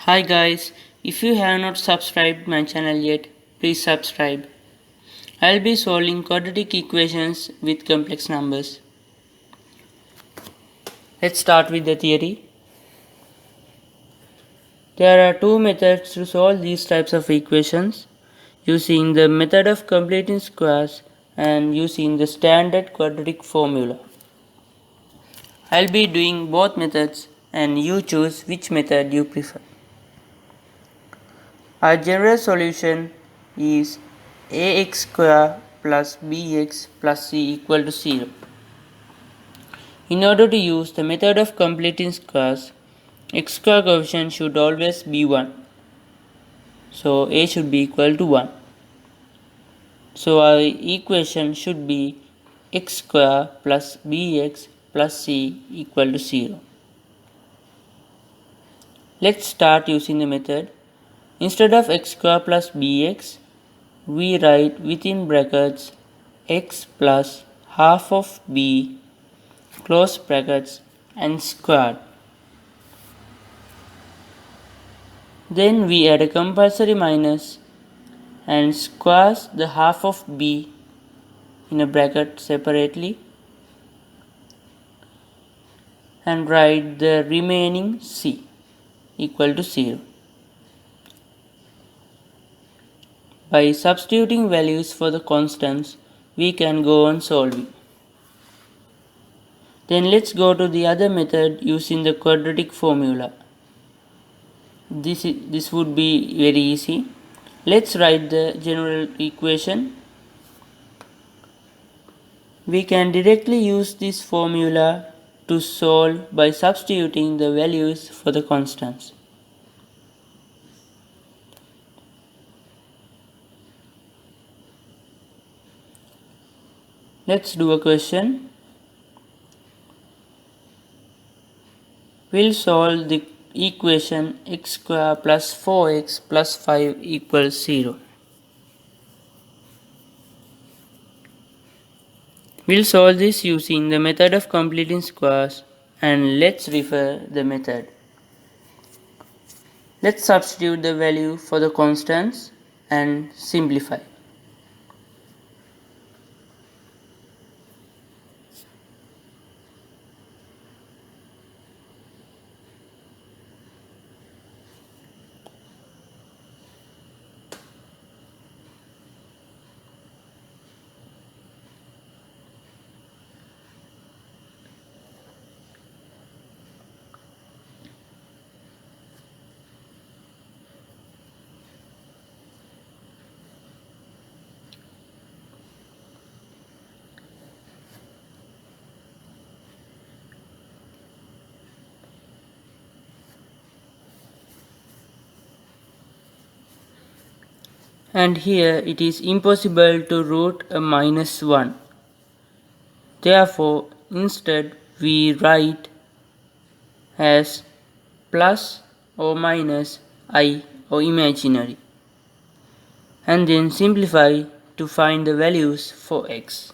Hi guys, if you have not subscribed my channel yet, please subscribe. I'll be solving quadratic equations with complex numbers. Let's start with the theory. There are two methods to solve these types of equations, using the method of completing squares and using the standard quadratic formula. I'll be doing both methods and you choose which method you prefer. Our general solution is ax square plus bx plus c equal to 0. In order to use the method of completing squares, x square coefficient should always be 1. So a should be equal to 1. So our equation should be x square plus bx plus c equal to 0. Let's start using the method. Instead of x square plus bx, we write within brackets x plus half of b close brackets and squared. Then we add a compulsory minus and squares the half of b in a bracket separately and write the remaining c equal to 0. By substituting values for the constants, we can go on solving. Then let's go to the other method using the quadratic formula. This would be very easy. Let's write the general equation. We can directly use this formula to solve by substituting the values for the constants. Let's do a question. We'll solve the equation x square plus 4x plus 5 equals 0. We'll solve this using the method of completing squares, and let's refer the method. Let's substitute the value for the constants and simplify. And here it is impossible to root a minus 1. Therefore, instead we write as plus or minus I or imaginary, and then simplify to find the values for x.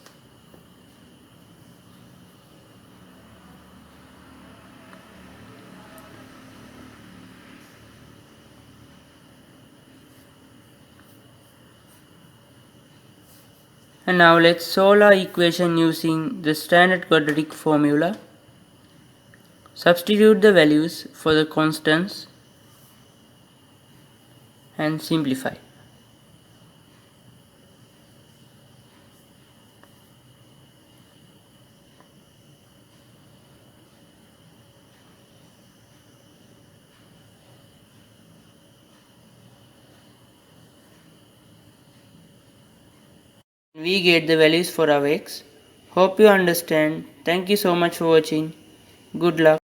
And now let's solve our equation using the standard quadratic formula. Substitute the values for the constants and simplify. We get the values for our x. Hope you understand. Thank you so much for watching. Good luck.